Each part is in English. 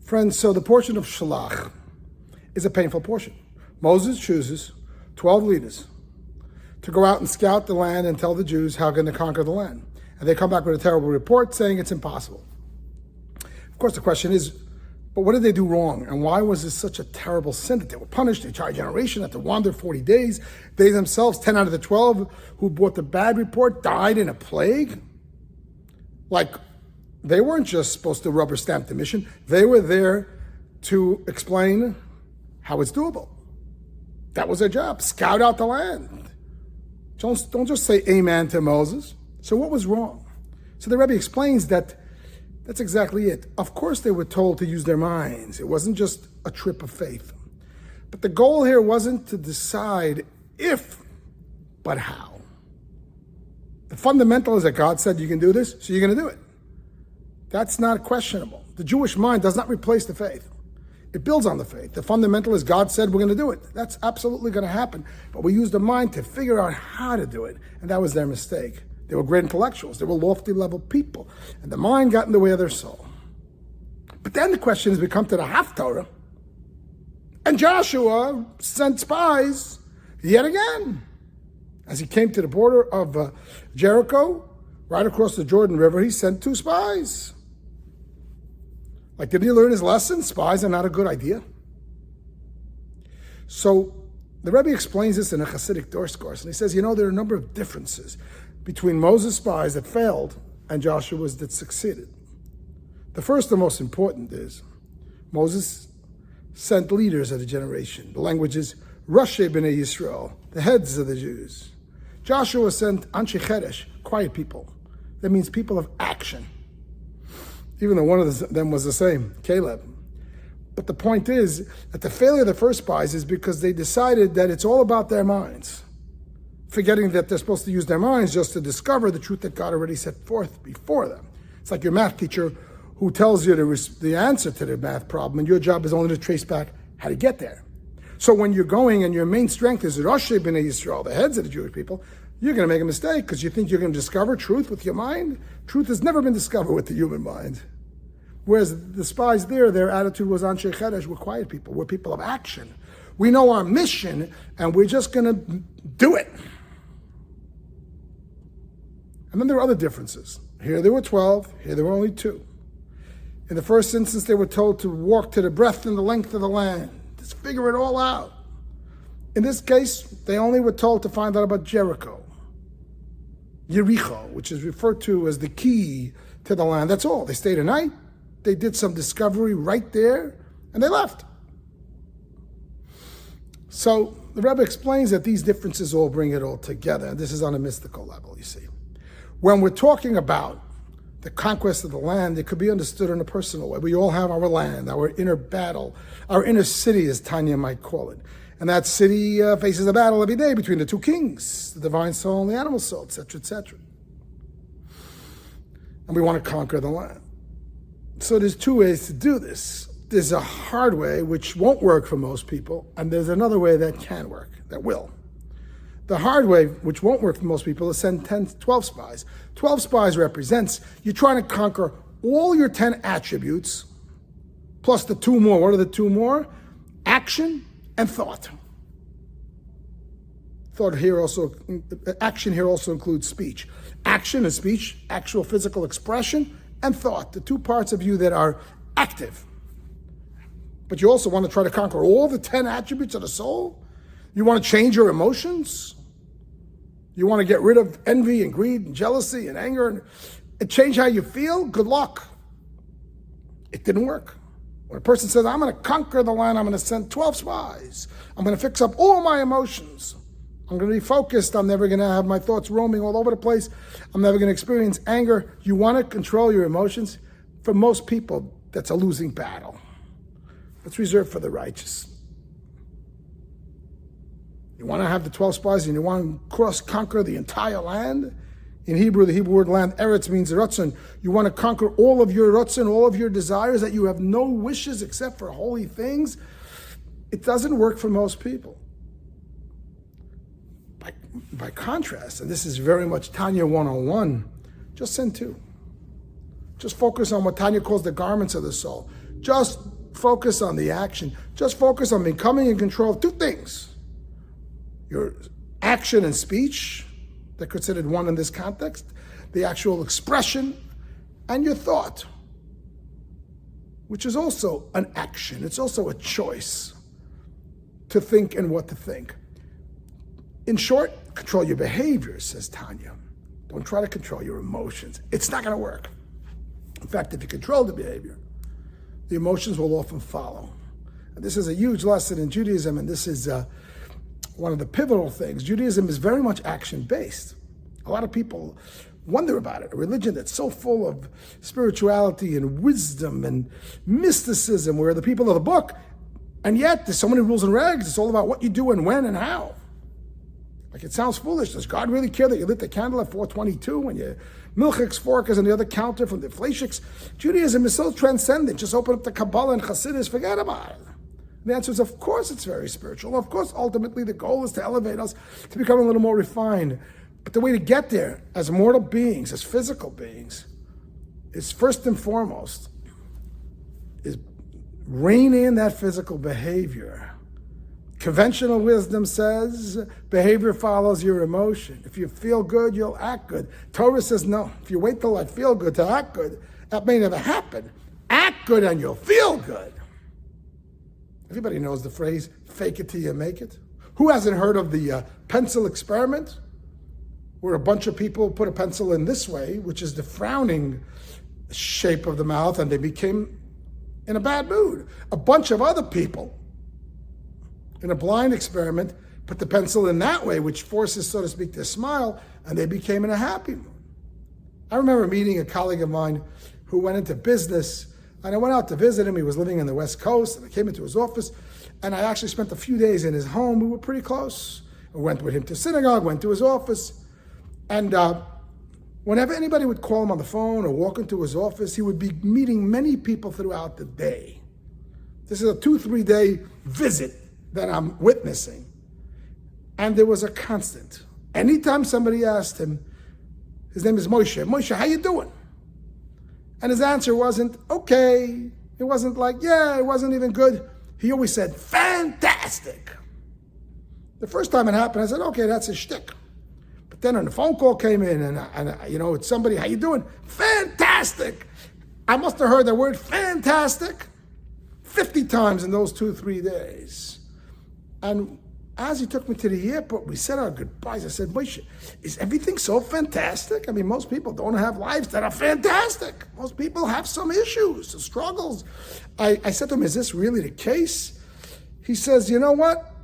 Friends, so the portion of Shelach is a painful portion. Moses chooses 12 leaders to go out and scout the land and tell the Jews how they're going to conquer the land. And they come back with a terrible report saying it's impossible. Of course, the question is, but what did they do wrong? And why was this such a terrible sin that they were punished? The entire generation had to wander 40 days. They themselves, 10 out of the 12 who brought the bad report, died in a plague. Like, they weren't just supposed to rubber stamp the mission. They were there to explain how it's doable. That was their job. Scout out the land. Don't just say amen to Moses. So what was wrong? So the Rabbi explains that that's exactly it. Of course they were told to use their minds. It wasn't just a trip of faith. But the goal here wasn't to decide if, but how. The fundamental is that God said you can do this, so you're going to do it. That's not questionable. The Jewish mind does not replace the faith. It builds on the faith. The fundamental is God said we're going to do it. That's absolutely going to happen. But we use the mind to figure out how to do it. And that was their mistake. They were great intellectuals. They were lofty level people. And the mind got in the way of their soul. But then the question is, we come to the Haftarah. And Joshua sent spies yet again. As he came to the border of Jericho, right across the Jordan River, he sent 2 spies. Like, did he learn his lesson? Spies are not a good idea. So the Rebbe explains this in a Hasidic discourse, and he says, there are a number of differences between Moses' spies that failed and Joshua's that succeeded. The first and most important is Moses sent leaders of the generation. The language is Rashi b'nei Yisrael, the heads of the Jews. Joshua sent Anshe Cheresh, quiet people. That means people of action. Even though one of them was the same, Caleb. But the point is that the failure of the first spies is because they decided that it's all about their minds, forgetting that they're supposed to use their minds just to discover the truth that God already set forth before them. It's like your math teacher who tells you the answer to the math problem, and your job is only to trace back how to get there. So when you're going and your main strength is Rashi b'nei Yisrael, the heads of the Jewish people, you're going to make a mistake because you think you're going to discover truth with your mind. Truth has never been discovered with the human mind. Whereas the spies there, their attitude was Anshe Cheresh, we're quiet people, we're people of action. We know our mission and we're just going to do it. And then there are other differences. Here there were 12, here there were only 2. In the first instance, they were told to walk to the breadth and the length of the land. Just figure it all out. In this case, they only were told to find out about Jericho. Yericho, which is referred to as the key to the land. That's all. They stayed a night, they did some discovery right there, and they left. So the Rebbe explains that these differences all bring it all together. This is on a mystical level, you see. When we're talking about the conquest of the land, it could be understood in a personal way. We all have our land, our inner battle, our inner city, as Tanya might call it. And that city faces a battle every day between the 2 kings, the divine soul and the animal soul, etc., etc. And we want to conquer the land. So there's 2 ways to do this. There's a hard way, which won't work for most people, and there's another way that can work, that will. The hard way, which won't work for most people, is send 12 spies. 12 spies represents you're trying to conquer all your 10 attributes, plus the 2 more. What are the 2 more? Action and thought. Action here also includes speech. Action and speech, actual physical expression, and thought, the 2 parts of you that are active. But you also want to try to conquer all the 10 attributes of the soul. You want to change your emotions. You want to get rid of envy and greed and jealousy and anger and change how you feel. Good luck. It didn't work. When a person says, I'm going to conquer the land, I'm going to send 12 spies. I'm going to fix up all my emotions. I'm going to be focused. I'm never going to have my thoughts roaming all over the place. I'm never going to experience anger. You want to control your emotions? For most people, that's a losing battle. It's reserved for the righteous. You want to have the 12 spies and you want to conquer the entire land? In Hebrew, the Hebrew word land, eretz, means ratzon. You want to conquer all of your ratzon, all of your desires, that you have no wishes except for holy things? It doesn't work for most people. By contrast, and this is very much Tanya 101, just send 2. Just focus on what Tanya calls the garments of the soul. Just focus on the action. Just focus on becoming in control of two things. Your action and speech, they're considered one in this context, the actual expression, and your thought, which is also an action. It's also a choice to think and what to think. In short, control your behavior, says Tanya. Don't try to control your emotions. It's not going to work. In fact, if you control the behavior, the emotions will often follow. And this is a huge lesson in Judaism, and this is one of the pivotal things. Judaism is very much action-based. A lot of people wonder about it. A religion that's so full of spirituality and wisdom and mysticism, where the people of the book, and yet there's so many rules and regs. It's all about what you do and when and how. Like, it sounds foolish. Does God really care that you lit the candle at 4:22 when your milchik's fork is on the other counter from the fleishiks? Judaism is so transcendent. Just open up the Kabbalah and Hasidus, forget about it. The answer is, of course, it's very spiritual. Of course, ultimately, the goal is to elevate us to become a little more refined. But the way to get there, as mortal beings, as physical beings, is first and foremost, is rein in that physical behavior. Conventional wisdom says behavior follows your emotion. If you feel good, you'll act good. Torah says no. If you wait till I feel good to act good, that may never happen. Act good and you'll feel good. Everybody knows the phrase, fake it till you make it. Who hasn't heard of the pencil experiment, where a bunch of people put a pencil in this way, which is the frowning shape of the mouth, and they became in a bad mood. A bunch of other people, in a blind experiment, put the pencil in that way, which forces, so to speak, their smile, and they became in a happy mood. I remember meeting a colleague of mine who went into business, and I went out to visit him. He was living in the West Coast, and I came into his office, and I actually spent a few days in his home. We were pretty close. I went with him to synagogue, went to his office, and whenever anybody would call him on the phone or walk into his office, he would be meeting many people throughout the day. This is a 2-3 day visit that I'm witnessing. And there was a constant. Anytime somebody asked him, his name is Moshe, Moshe, how you doing? And his answer wasn't, okay. It wasn't like, yeah, it wasn't even good. He always said, fantastic. The first time it happened, I said, okay, that's his shtick. But then when the phone call came in, and it's somebody, how you doing? Fantastic. I must have heard the word fantastic 50 times in those 2-3 days. And as he took me to the airport, we said our goodbyes. I said, Moshe, is everything so fantastic? I mean, most people don't have lives that are fantastic. Most people have some issues, struggles. I said to him, is this really the case? He says, you know what?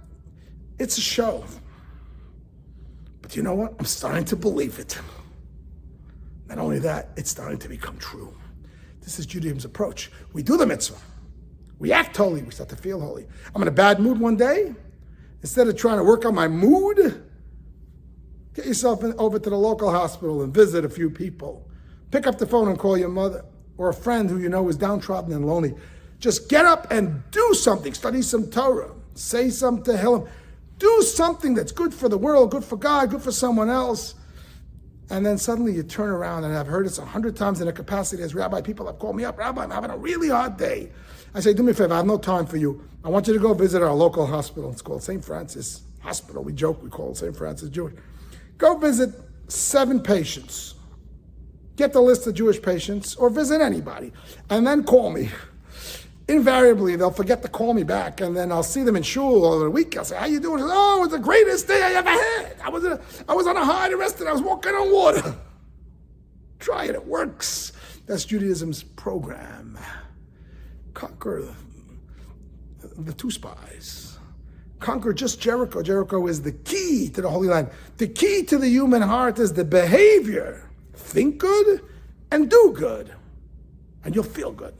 It's a show. But you know what? I'm starting to believe it. Not only that, it's starting to become true. This is Judaism's approach. We do the mitzvah. We act holy. We start to feel holy. I'm in a bad mood one day. Instead of trying to work on my mood, get yourself over to the local hospital and visit a few people. Pick up the phone and call your mother or a friend who you know is downtrodden and lonely. Just get up and do something. Study some Torah. Say some Tehillim. Do something that's good for the world, good for God, good for someone else. And then suddenly you turn around, and I've heard this 100 times in a capacity as Rabbi. People have called me up, Rabbi, I'm having a really hard day. I say, do me a favor, I have no time for you. I want you to go visit our local hospital. It's called St. Francis Hospital. We joke, we call it St. Francis Jewish. Go visit 7 patients. Get the list of Jewish patients, or visit anybody, and then call me. Invariably, they'll forget to call me back, and then I'll see them in shul over the week. I'll say, how you doing? Say, oh, it was the greatest day I ever had. I was on a high the rest of it. I was walking on water. Try it, it works. That's Judaism's program. Conquer the 2 spies. Conquer just Jericho. Jericho is the key to the Holy Land. The key to the human heart is the behavior. Think good and do good, and you'll feel good.